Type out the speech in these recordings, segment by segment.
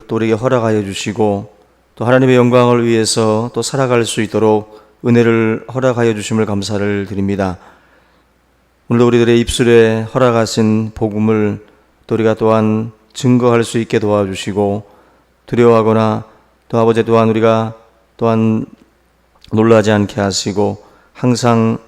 또 우리에게 허락하여 주시고 또 하나님의 영광을 위해서 또 살아갈 수 있도록 은혜를 허락하여 주심을 감사를 드립니다. 오늘도 우리들의 입술에 허락하신 복음을 또 우리가 또한 증거할 수 있게 도와주시고 두려워하거나 또 아버지 또한 우리가 또한 놀라지 않게 하시고 항상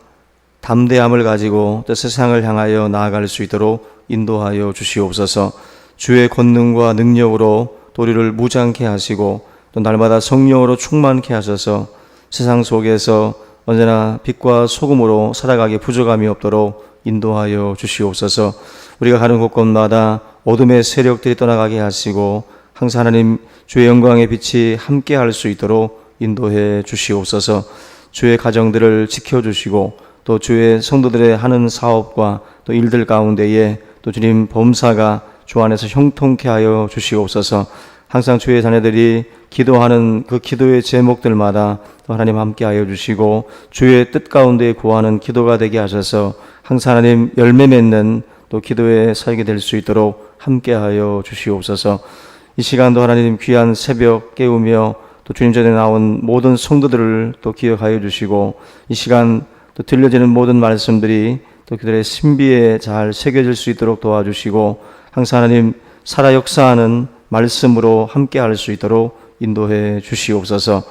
담대함을 가지고 또 세상을 향하여 나아갈 수 있도록 인도하여 주시옵소서. 주의 권능과 능력으로 또 우리를 무장케 하시고 또 날마다 성령으로 충만케 하셔서 세상 속에서 언제나 빛과 소금으로 살아가기 부족함이 없도록 인도하여 주시옵소서. 우리가 가는 곳곳마다 어둠의 세력들이 떠나가게 하시고 항상 하나님 주의 영광의 빛이 함께 할 수 있도록 인도해 주시옵소서. 주의 가정들을 지켜주시고 또 주의 성도들의 하는 사업과 또 일들 가운데에 또 주님 범사가 주 안에서 형통케 하여 주시옵소서. 항상 주의 자녀들이 기도하는 그 기도의 제목들마다 또 하나님 함께 하여 주시고 주의 뜻 가운데 구하는 기도가 되게 하셔서 항상 하나님 열매 맺는 또 기도의 사역이 될 수 있도록 함께 하여 주시옵소서. 이 시간도 하나님 귀한 새벽 깨우며 또 주님 전에 나온 모든 성도들을 또 기억하여 주시고 이 시간 또 들려지는 모든 말씀들이 또 그들의 신비에 잘 새겨질 수 있도록 도와주시고 항상 하나님 살아 역사하는 말씀으로 함께 할 수 있도록 인도해 주시옵소서.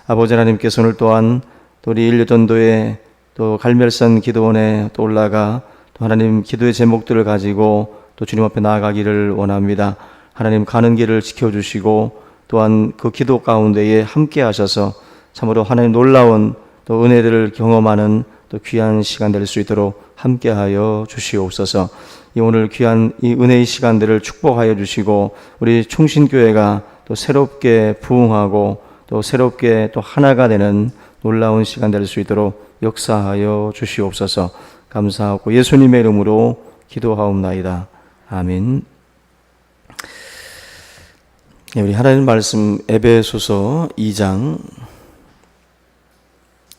아버지 하나님께서 오늘 또한 또 우리 인류전도회 또 갈멜산 기도원에 또 올라가 또 하나님 기도의 제목들을 가지고 또 주님 앞에 나아가기를 원합니다. 하나님 가는 길을 지켜주시고 또한 그 기도 가운데에 함께 하셔서 참으로 하나님 놀라운 또 은혜들을 경험하는 또 귀한 시간 될 수 있도록 함께하여 주시옵소서. 이 오늘 귀한 이 은혜의 시간들을 축복하여 주시고 우리 충신교회가 또 새롭게 부흥하고 또 새롭게 또 하나가 되는 놀라운 시간 될 수 있도록 역사하여 주시옵소서. 감사하고 예수님의 이름으로 기도하옵나이다. 아멘. 우리 하나님 말씀 에베소서 2장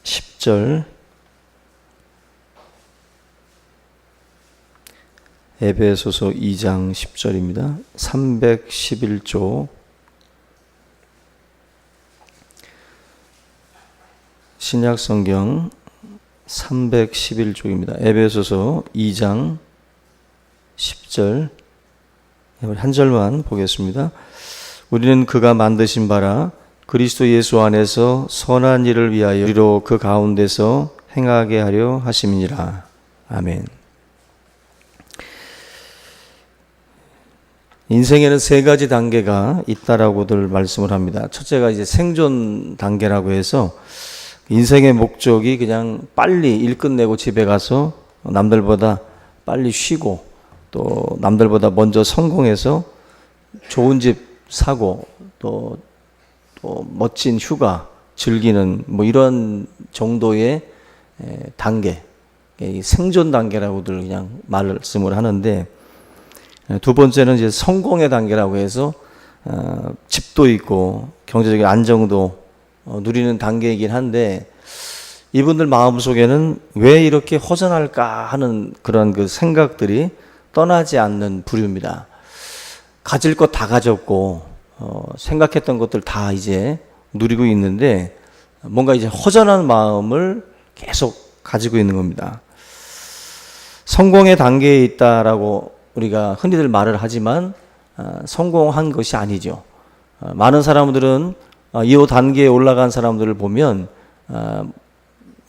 10절 에베소서 2장 10절입니다. 311조 신약성경 311조입니다. 에베소서 2장 10절 한 절만 보겠습니다. 우리는 그가 만드신 바라 그리스도 예수 안에서 선한 일을 위하여 우리로 그 가운데서 행하게 하려 하심이니라. 아멘. 인생에는 세 가지 단계가 있다라고들 말씀을 합니다. 첫째가 이제 생존 단계라고 해서 인생의 목적이 그냥 빨리 일 끝내고 집에 가서 남들보다 빨리 쉬고 또 남들보다 먼저 성공해서 좋은 집 사고 또 멋진 휴가 즐기는 뭐 이런 정도의 단계, 생존 단계라고들 그냥 말씀을 하는데 두 번째는 이제 성공의 단계라고 해서 집도 있고 경제적인 안정도 누리는 단계이긴 한데 이분들 마음속에는 왜 이렇게 허전할까 하는 그런 그 생각들이 떠나지 않는 부류입니다. 가질 것 다 가졌고 생각했던 것들 다 이제 누리고 있는데 뭔가 이제 허전한 마음을 계속 가지고 있는 겁니다. 성공의 단계에 있다라고 우리가 흔히들 말을 하지만 성공한 것이 아니죠. 많은 사람들은 이 단계에 올라간 사람들을 보면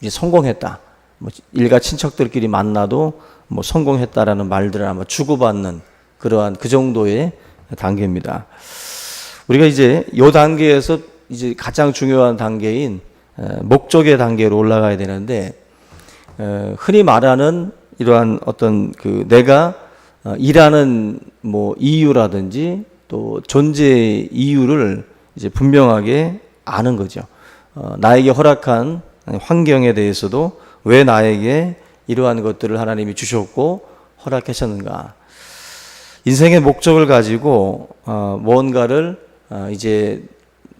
이제 성공했다. 뭐 일가 친척들끼리 만나도 뭐 성공했다라는 말들을 아마 주고받는 그러한 그 정도의 단계입니다. 우리가 이제 이 단계에서 이제 가장 중요한 단계인 목적의 단계로 올라가야 되는데 흔히 말하는 이러한 어떤 그 내가 일하는 뭐 이유라든지 또 존재의 이유를 이제 분명하게 아는 거죠. 나에게 허락한 환경에 대해서도 왜 나에게 이러한 것들을 하나님이 주셨고 허락하셨는가. 인생의 목적을 가지고 무언가를 이제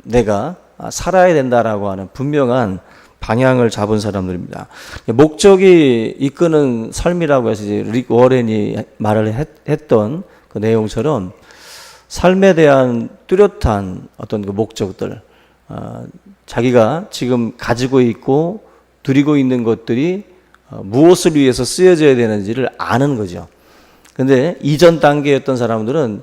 내가 살아야 된다라고 하는 분명한 방향을 잡은 사람들입니다. 목적이 이끄는 삶이라고 해서 이제 릭 워렌이 말을 했던 그 내용처럼 삶에 대한 뚜렷한 어떤 그 목적들, 자기가 지금 가지고 있고 누리고 있는 것들이 무엇을 위해서 쓰여져야 되는지를 아는 거죠. 근데 이전 단계였던 사람들은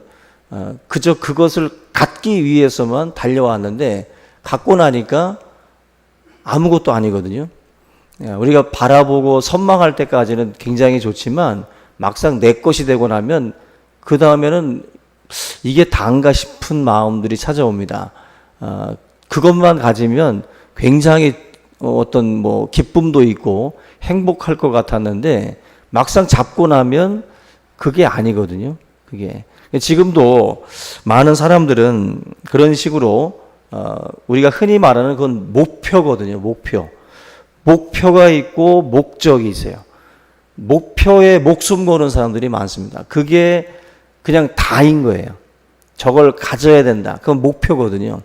그저 그것을 갖기 위해서만 달려왔는데 갖고 나니까 아무것도 아니거든요. 우리가 바라보고 선망할 때까지는 굉장히 좋지만 막상 내 것이 되고 나면 그 다음에는 이게 다인가 싶은 마음들이 찾아옵니다. 그것만 가지면 굉장히 어떤 뭐 기쁨도 있고 행복할 것 같았는데 막상 잡고 나면 그게 아니거든요. 그게 지금도 많은 사람들은 그런 식으로 우리가 흔히 말하는 그건 목표거든요. 목표가 있고 목적이 있어요. 목표에 목숨 거는 사람들이 많습니다. 그게 그냥 다인 거예요. 저걸 가져야 된다. 그건 목표거든요.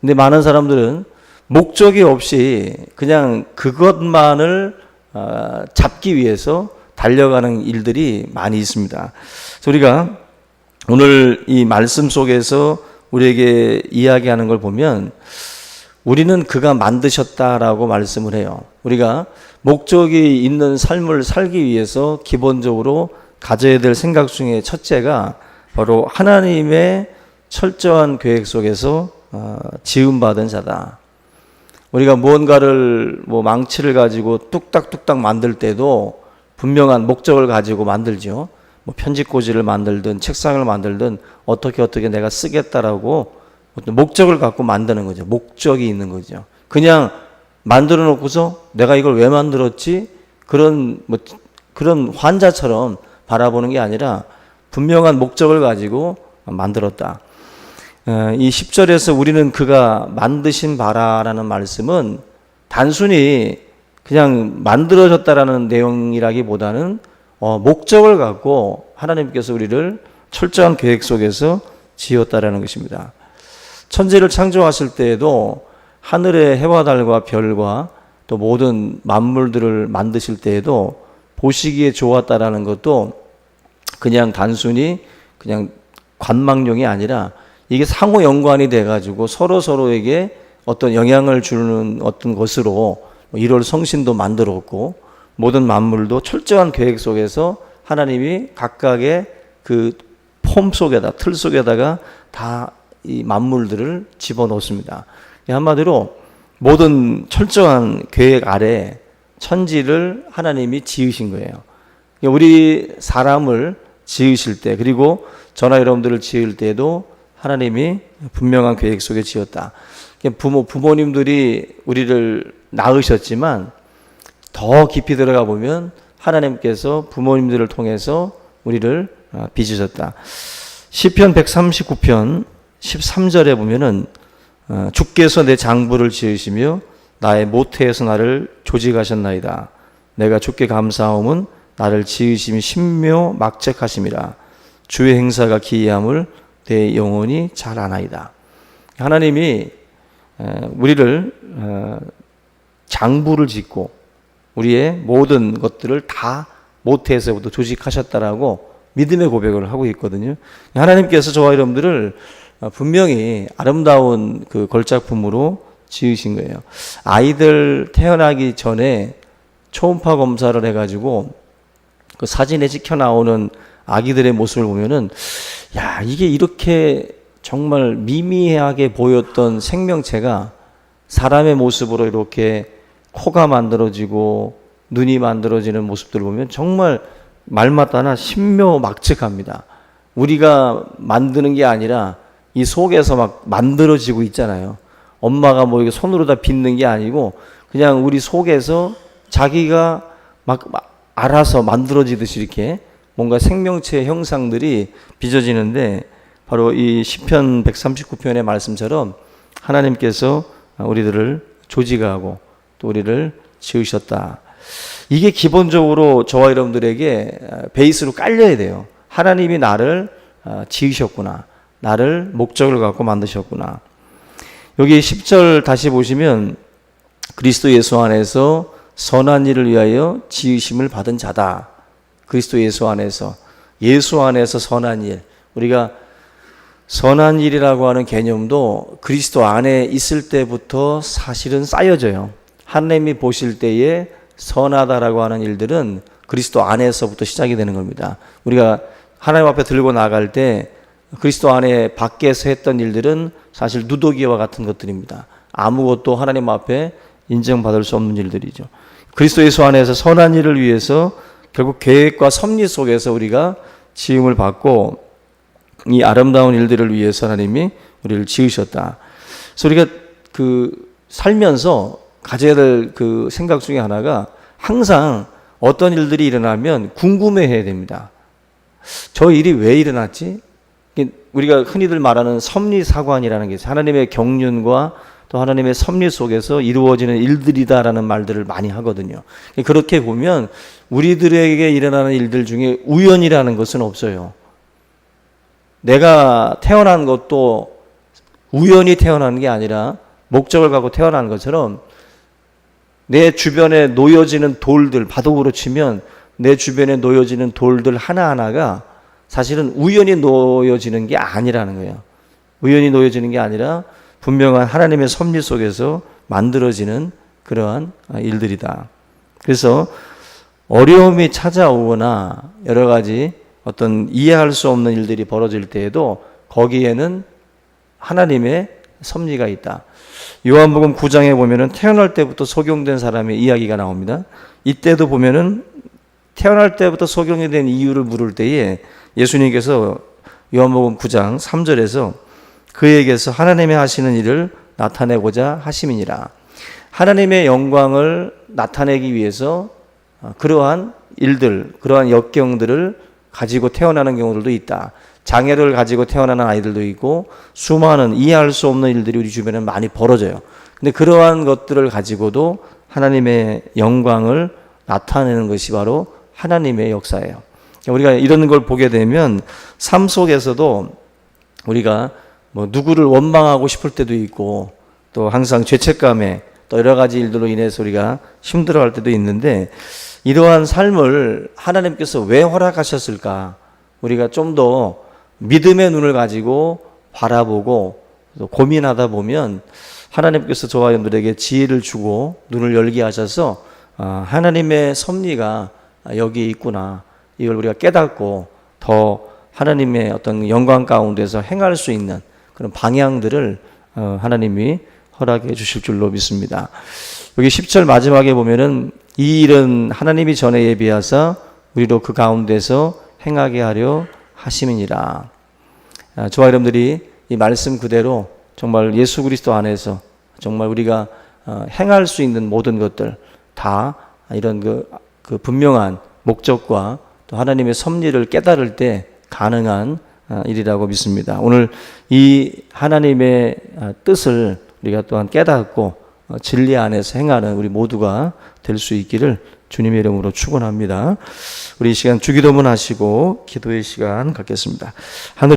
근데 많은 사람들은 목적이 없이 그냥 그것만을 잡기 위해서 달려가는 일들이 많이 있습니다. 그래서 우리가 오늘 이 말씀 속에서 우리에게 이야기하는 걸 보면 우리는 그가 만드셨다라고 말씀을 해요. 우리가 목적이 있는 삶을 살기 위해서 기본적으로 가져야 될 생각 중에 첫째가 바로 하나님의 철저한 계획 속에서 지음받은 자다. 우리가 무언가를 망치를 가지고 뚝딱뚝딱 만들 때도 분명한 목적을 가지고 만들죠. 편집꽂이를 만들든 책상을 만들든 어떻게 내가 쓰겠다라고 어떤 목적을 갖고 만드는 거죠. 목적이 있는 거죠. 그냥 만들어 놓고서 내가 이걸 왜 만들었지? 그런 환자처럼 바라보는 게 아니라 분명한 목적을 가지고 만들었다. 이 10절에서 우리는 그가 만드신 바라라는 말씀은 단순히 그냥 만들어졌다라는 내용이라기보다는 목적을 갖고 하나님께서 우리를 철저한 계획 속에서 지었다라는 것입니다. 천지를 창조하실 때에도 하늘의 해와 달과 별과 또 모든 만물들을 만드실 때에도 보시기에 좋았다라는 것도 그냥 단순히 그냥 관망용이 아니라 이게 상호 연관이 돼가지고 서로에게 어떤 영향을 주는 어떤 것으로 1월 성신도 만들었고 모든 만물도 철저한 계획 속에서 하나님이 각각의 그 폼 속에다 틀 속에다가 다 이 만물들을 집어넣습니다. 한마디로 모든 철저한 계획 아래 천지를 하나님이 지으신 거예요. 우리 사람을 지으실 때 그리고 저나 여러분들을 지을 때도 하나님이 분명한 계획 속에 지었다. 부모님들이 우리를 낳으셨지만 더 깊이 들어가 보면 하나님께서 부모님들을 통해서 우리를 빚으셨다. 시편 139편 13절에 보면은 주께서 내 장부를 지으시며 나의 모태에서 나를 조직하셨나이다. 내가 주께 감사함은 나를 지으심이 신묘막책하심이라. 주의 행사가 기이함을 내 영혼이 잘 아나이다. 하나님이 우리를 장부를 짓고 우리의 모든 것들을 다 모태에서부터 조직하셨다라고 믿음의 고백을 하고 있거든요. 하나님께서 저와 여러분들을 분명히 아름다운 그 걸작품으로 지으신 거예요. 아이들 태어나기 전에 초음파 검사를 해가지고 그 사진에 찍혀 나오는 아기들의 모습을 보면은 야, 이게 이렇게 정말 미미하게 보였던 생명체가 사람의 모습으로 이렇게 코가 만들어지고 눈이 만들어지는 모습들을 보면 정말 말마따나 신묘막측합니다. 우리가 만드는 게 아니라 이 속에서 막 만들어지고 있잖아요. 엄마가 뭐 이게 손으로 다 빚는 게 아니고 그냥 우리 속에서 자기가 막 알아서 만들어지듯이 이렇게 뭔가 생명체의 형상들이 빚어지는데 바로 이 시편 139편의 말씀처럼 하나님께서 우리들을 조직하고 또 우리를 지으셨다. 이게 기본적으로 저와 여러분들에게 베이스로 깔려야 돼요. 하나님이 나를 지으셨구나. 나를 목적을 갖고 만드셨구나. 여기 10절 다시 보시면 그리스도 예수 안에서 선한 일을 위하여 지으심을 받은 자다. 그리스도 예수 안에서 선한 일. 우리가 선한 일이라고 하는 개념도 그리스도 안에 있을 때부터 사실은 쌓여져요. 하나님이 보실 때에 선하다라고 하는 일들은 그리스도 안에서부터 시작이 되는 겁니다. 우리가 하나님 앞에 들고 나갈 때 그리스도 안에 밖에서 했던 일들은 사실 누더기와 같은 것들입니다. 아무것도 하나님 앞에 인정받을 수 없는 일들이죠. 그리스도 예수 안에서 선한 일을 위해서 결국 계획과 섭리 속에서 우리가 지음을 받고 이 아름다운 일들을 위해서 하나님이 우리를 지으셨다. 그래서 우리가 살면서 가져야 될 생각 중에 하나가 항상 어떤 일들이 일어나면 궁금해해야 됩니다. 저 일이 왜 일어났지? 우리가 흔히들 말하는 섭리사관이라는 게 있어요. 하나님의 경륜과 또 하나님의 섭리 속에서 이루어지는 일들이다라는 말들을 많이 하거든요. 그렇게 보면 우리들에게 일어나는 일들 중에 우연이라는 것은 없어요. 내가 태어난 것도 우연히 태어나는 게 아니라 목적을 갖고 태어나는 것처럼 내 주변에 놓여지는 돌들, 바둑으로 치면 내 주변에 놓여지는 돌들 하나하나가 사실은 우연히 놓여지는 게 아니라는 거예요. 우연히 놓여지는 게 아니라 분명한 하나님의 섭리 속에서 만들어지는 그러한 일들이다. 그래서 어려움이 찾아오거나 여러 가지 어떤 이해할 수 없는 일들이 벌어질 때에도 거기에는 하나님의 섭리가 있다. 요한복음 9장에 보면은 태어날 때부터 소경된 사람의 이야기가 나옵니다. 이때도 보면은 태어날 때부터 소경이 된 이유를 물을 때에 예수님께서 요한복음 9장 3절에서 그에게서 하나님의 하시는 일을 나타내고자 하심이니라. 하나님의 영광을 나타내기 위해서 그러한 일들, 그러한 역경들을 가지고 태어나는 경우들도 있다. 장애를 가지고 태어나는 아이들도 있고 수많은 이해할 수 없는 일들이 우리 주변에 많이 벌어져요. 근데 그러한 것들을 가지고도 하나님의 영광을 나타내는 것이 바로 하나님의 역사예요. 우리가 이런 걸 보게 되면 삶 속에서도 우리가 누구를 원망하고 싶을 때도 있고 또 항상 죄책감에 또 여러 가지 일들로 인해서 우리가 힘들어할 때도 있는데 이러한 삶을 하나님께서 왜 허락하셨을까? 우리가 좀 더 믿음의 눈을 가지고 바라보고 고민하다 보면 하나님께서 저와 여러분들에게 지혜를 주고 눈을 열게 하셔서 하나님의 섭리가 여기 있구나. 이걸 우리가 깨닫고 더 하나님의 어떤 영광 가운데서 행할 수 있는 그런 방향들을 하나님이 허락해 주실 줄로 믿습니다. 여기 10절 마지막에 보면은 이 일은 하나님이 전에 예비하사 우리로 그 가운데서 행하게 하려 하심이니라. 저와 여러분들이 이 말씀 그대로 정말 예수 그리스도 안에서 정말 우리가 행할 수 있는 모든 것들 다 이런 그 분명한 목적과 또 하나님의 섭리를 깨달을 때 가능한 일이라고 믿습니다. 오늘 이 하나님의 뜻을 우리가 또한 깨닫고 진리 안에서 행하는 우리 모두가 될 수 있기를 주님의 이름으로 축원합니다. 우리 이 시간 주기도문 하시고 기도의 시간 갖겠습니다. 하늘